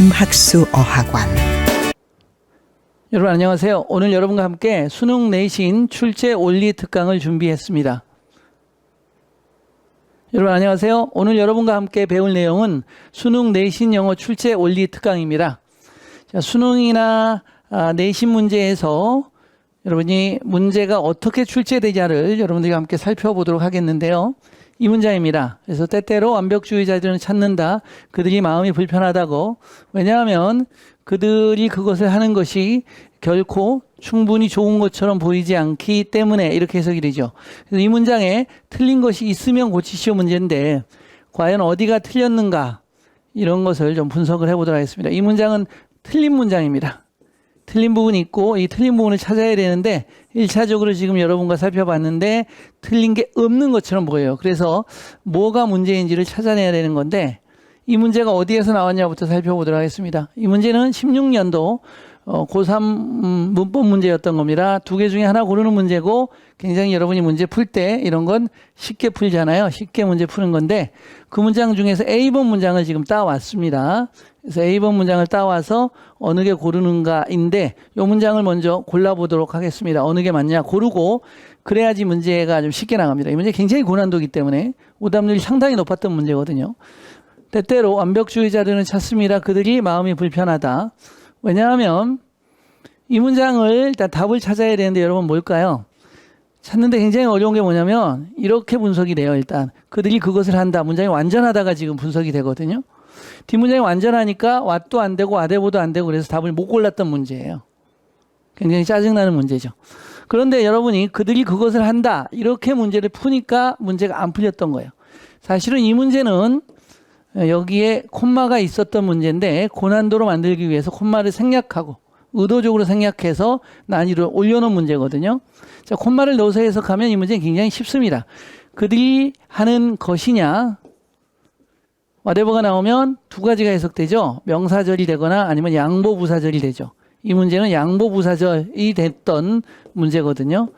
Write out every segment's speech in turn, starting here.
김학수 어학원. 여러분 안녕하세요. 오늘 여러분과 함께 수능 내신 출제 원리 특강을 준비했습니다. 여러분 안녕하세요. 오늘 여러분과 함께 배울 내용은 수능 내신 영어 출제 원리 특강입니다. 자, 수능이나 내신 문제에서 여러분이 문제가 어떻게 출제되냐를 여러분들과 함께 살펴보도록 하겠는데요. 이 문장입니다. 그래서 때때로 완벽주의자들은 찾는다. 그들이 마음이 불편하다고. 왜냐하면 그들이 그것을 하는 것이 결코 충분히 좋은 것처럼 보이지 않기 때문에 이렇게 해석이 되죠. 그래서 이 문장에 틀린 것이 있으면 고치시오 문제인데 과연 어디가 틀렸는가 이런 것을 좀 분석을 해보도록 하겠습니다. 이 문장은 틀린 문장입니다. 틀린 부분이 있고 이 틀린 부분을 찾아야 되는데 1차적으로 지금 여러분과 살펴봤는데 틀린 게 없는 것처럼 보여요. 그래서 뭐가 문제인지를 찾아내야 되는 건데 이 문제가 어디에서 나왔냐부터 살펴보도록 하겠습니다. 이 문제는 16년도 고3 문법 문제였던 겁니다. 두 개 중에 하나 고르는 문제고 굉장히 여러분이 문제 풀 때 이런 건 쉽게 풀잖아요. 쉽게 문제 푸는 건데 그 문장 중에서 A번 문장을 지금 따왔습니다. 그래서 A번 문장을 따와서 어느 게 고르는가인데 이 문장을 먼저 골라보도록 하겠습니다. 어느 게 맞냐 고르고 그래야지 문제가 좀 쉽게 나갑니다. 이 문제 굉장히 고난도이기 때문에 오답률이 상당히 높았던 문제거든요. 때때로 완벽주의자들은 찾습니다. 그들이 마음이 불편하다. 왜냐하면 이 문장을 일단 답을 찾아야 되는데 여러분 뭘까요? 찾는데 굉장히 어려운 게 뭐냐면 이렇게 분석이 돼요. 일단 그들이 그것을 한다. 문장이 완전하다가 지금 분석이 되거든요. 뒷문장이 완전하니까 왓도 안 되고 아대보도 안 되고 그래서 답을 못 골랐던 문제예요. 굉장히 짜증나는 문제죠. 그런데 여러분이 그들이 그것을 한다. 이렇게 문제를 푸니까 문제가 안 풀렸던 거예요. 사실은 이 문제는 여기에 콤마가 있었던 문제인데 고난도로 만들기 위해서 콤마를 생략하고 의도적으로 생략해서 난이도를 올려놓은 문제거든요. 자, 콤마를 넣어서 해석하면 이 문제는 굉장히 쉽습니다. 그들이 하는 것이냐 whatever가 나오면 두 가지가 해석되죠. 명사절이 되거나 아니면 양보부사절이 되죠. 이 문제는 양보부사절이 됐던 문제거든요.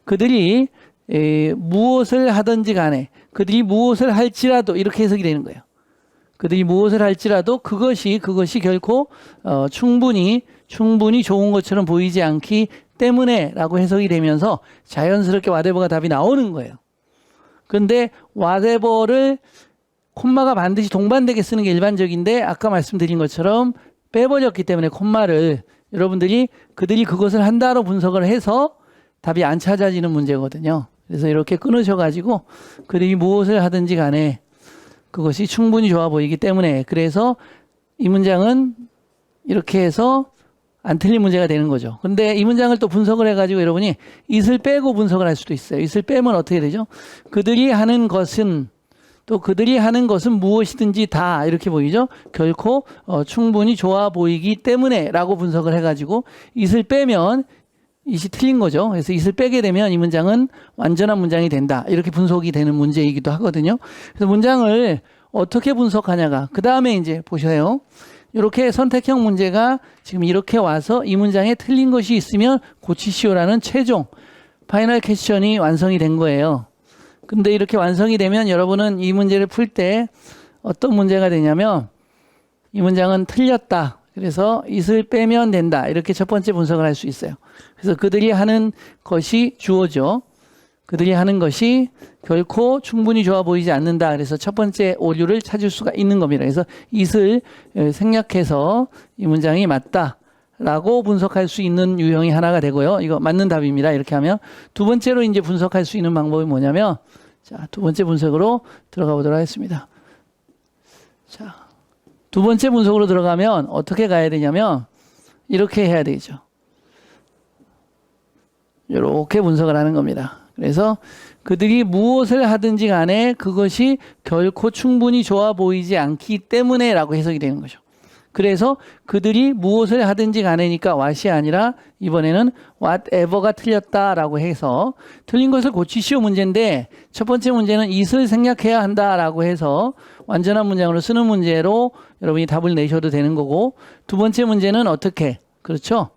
그들이 무엇을 하든지 간에 그들이 무엇을 할지라도 이렇게 해석이 되는 거예요. 그들이 무엇을 할지라도 그것이 결코 충분히 좋은 것처럼 보이지 않기 때문에 라고 해석이 되면서 자연스럽게 whatever가 답이 나오는 거예요. 그런데 whatever를 콤마가 반드시 동반되게 쓰는 게 일반적인데 아까 말씀드린 것처럼 빼버렸기 때문에 콤마를 여러분들이 그들이 그것을 한다로 분석을 해서 답이 안 찾아지는 문제거든요. 그래서 이렇게 끊으셔가지고 그들이 무엇을 하든지 간에 그것이 충분히 좋아 보이기 때문에 그래서 이 문장은 이렇게 해서 안 틀린 문제가 되는 거죠. 근데 이 문장을 또 분석을 해가지고 여러분이 it을 빼고 분석을 할 수도 있어요. it을 빼면 어떻게 되죠? 그들이 하는 것은 또 그들이 하는 것은 무엇이든지 다 이렇게 보이죠. 결코 충분히 좋아 보이기 때문에 라고 분석을 해가지고 it을 빼면 it이 틀린 거죠. 그래서 it을 빼게 되면 이 문장은 완전한 문장이 된다. 이렇게 분석이 되는 문제이기도 하거든요. 그래서 문장을 어떻게 분석하냐가 그 다음에 이제 보셔요. 이렇게 선택형 문제가 지금 이렇게 와서 이 문장에 틀린 것이 있으면 고치시오라는 최종 파이널 퀘스천이 완성이 된 거예요. 근데 이렇게 완성이 되면 여러분은 이 문제를 풀 때 어떤 문제가 되냐면 이 문장은 틀렸다. 그래서 it을 빼면 된다. 이렇게 첫 번째 분석을 할 수 있어요. 그래서 그들이 하는 것이 주어죠. 그들이 하는 것이 결코 충분히 좋아 보이지 않는다. 그래서 첫 번째 오류를 찾을 수가 있는 겁니다. 그래서 it을 생략해서 이 문장이 맞다. 라고 분석할 수 있는 유형이 하나가 되고요. 이거 맞는 답입니다. 이렇게 하면 두 번째로 이제 분석할 수 있는 방법이 뭐냐면 자, 두 번째 분석으로 들어가 보도록 하겠습니다. 자, 두 번째 분석으로 들어가면 어떻게 가야 되냐면 이렇게 해야 되죠. 이렇게 분석을 하는 겁니다. 그래서 그들이 무엇을 하든지 간에 그것이 결코 충분히 좋아 보이지 않기 때문에 라고 해석이 되는 거죠. 그래서 그들이 무엇을 하든지 간에니까 what이 아니라 이번에는 whatever가 틀렸다라고 해서 틀린 것을 고치시오 문제인데 첫 번째 문제는 it을 생략해야 한다라고 해서 완전한 문장으로 쓰는 문제로 여러분이 답을 내셔도 되는 거고 두 번째 문제는 어떻게? 그렇죠?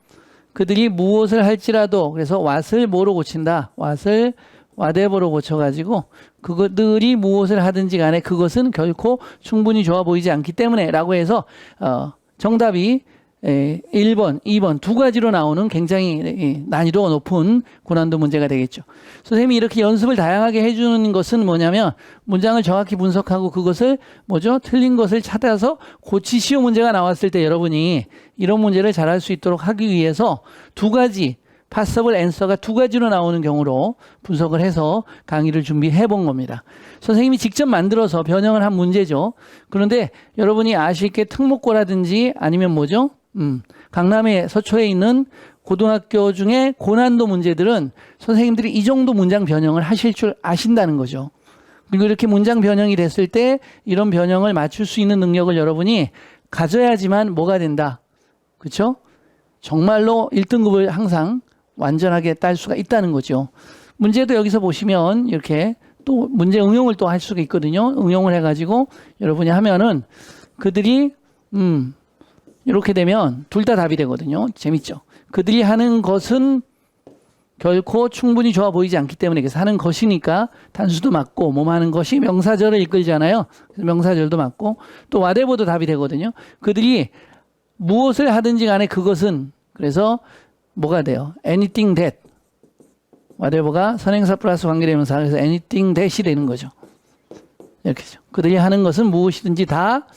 그들이 무엇을 할지라도 그래서 what을 뭐로 고친다? what을 whatever로 고쳐가지고 그들이 무엇을 하든지 간에 그것은 결코 충분히 좋아 보이지 않기 때문에 라고 해서 정답이 1번, 2번 두 가지로 나오는 굉장히 난이도가 높은 고난도 문제가 되겠죠. 선생님이 이렇게 연습을 다양하게 해주는 것은 뭐냐면 문장을 정확히 분석하고 그것을 틀린 것을 찾아서 고치시오 문제가 나왔을 때 여러분이 이런 문제를 잘할 수 있도록 하기 위해서 두 가지 possible answer가 두 가지로 나오는 경우로 분석을 해서 강의를 준비해 본 겁니다. 선생님이 직접 만들어서 변형을 한 문제죠. 그런데 여러분이 아실 게 특목고라든지 아니면 강남의 서초에 있는 고등학교 중에 고난도 문제들은 선생님들이 이 정도 문장 변형을 하실 줄 아신다는 거죠. 그리고 이렇게 문장 변형이 됐을 때 이런 변형을 맞출 수 있는 능력을 여러분이 가져야지만 뭐가 된다. 그렇죠? 정말로 1등급을 항상 완전하게 딸 수가 있다는 거죠. 문제도 여기서 보시면 이렇게 또 문제 응용을 또 할 수가 있거든요. 응용을 해가지고 여러분이 하면은 그들이 이렇게 되면 둘 다 답이 되거든요. 재밌죠? 그들이 하는 것은 결코 충분히 좋아 보이지 않기 때문에 그래서 하는 것이니까 단수도 맞고 하는 것이 명사절을 이끌잖아요. 그래서 명사절도 맞고 또 whatever도 답이 되거든요. 그들이 무엇을 하든지 간에 그것은 그래서 뭐가 돼요? anything that whatever가 선행사 플러스 관계대명사 그래서 anything that이 되는 거죠. 이렇게죠. 그들이 하는 것은 무엇이든지 다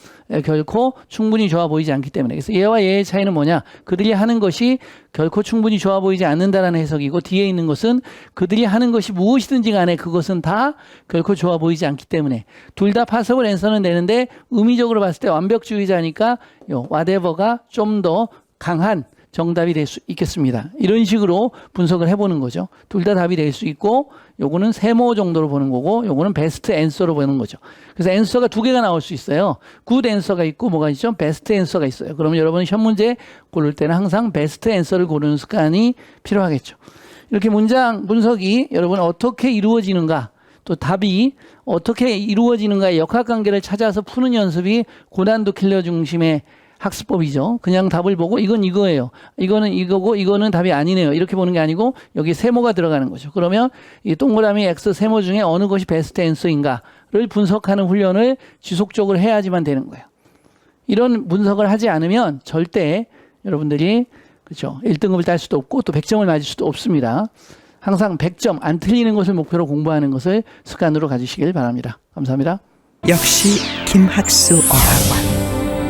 결코 충분히 좋아 보이지 않기 때문에 그래서 얘와 얘의 차이는 뭐냐? 그들이 하는 것이 결코 충분히 좋아 보이지 않는다라는 해석이고 뒤에 있는 것은 그들이 하는 것이 무엇이든지 간에 그것은 다 결코 좋아 보이지 않기 때문에 둘 다 possible answer는 되는데 의미적으로 봤을 때 완벽주의자니까 요 whatever가 좀 더 강한 정답이 될 수 있겠습니다. 이런 식으로 분석을 해보는 거죠. 둘 다 답이 될 수 있고 요거는 세모 정도로 보는 거고 요거는 베스트 앤서로 보는 거죠. 그래서 앤서가 두 개가 나올 수 있어요. 굿 앤서가 있고 뭐가 있죠? 베스트 앤서가 있어요. 그러면 여러분은 시험 문제 고를 때는 항상 베스트 앤서를 고르는 습관이 필요하겠죠. 이렇게 문장 분석이 여러분 어떻게 이루어지는가 또 답이 어떻게 이루어지는가의 역학관계를 찾아서 푸는 연습이 고난도 킬러 중심의 학습법이죠. 그냥 답을 보고 이건 이거예요. 이거는 이거고 이거는 답이 아니네요. 이렇게 보는 게 아니고 여기 세모가 들어가는 거죠. 그러면 이 동그라미 X 세모 중에 어느 것이 베스트 앤서인가를 분석하는 훈련을 지속적으로 해야지만 되는 거예요. 이런 분석을 하지 않으면 절대 여러분들이 그렇죠. 1등급을 딸 수도 없고 또 100점을 맞을 수도 없습니다. 항상 100점 안 틀리는 것을 목표로 공부하는 것을 습관으로 가지시길 바랍니다. 감사합니다. 역시 김학수 어학원.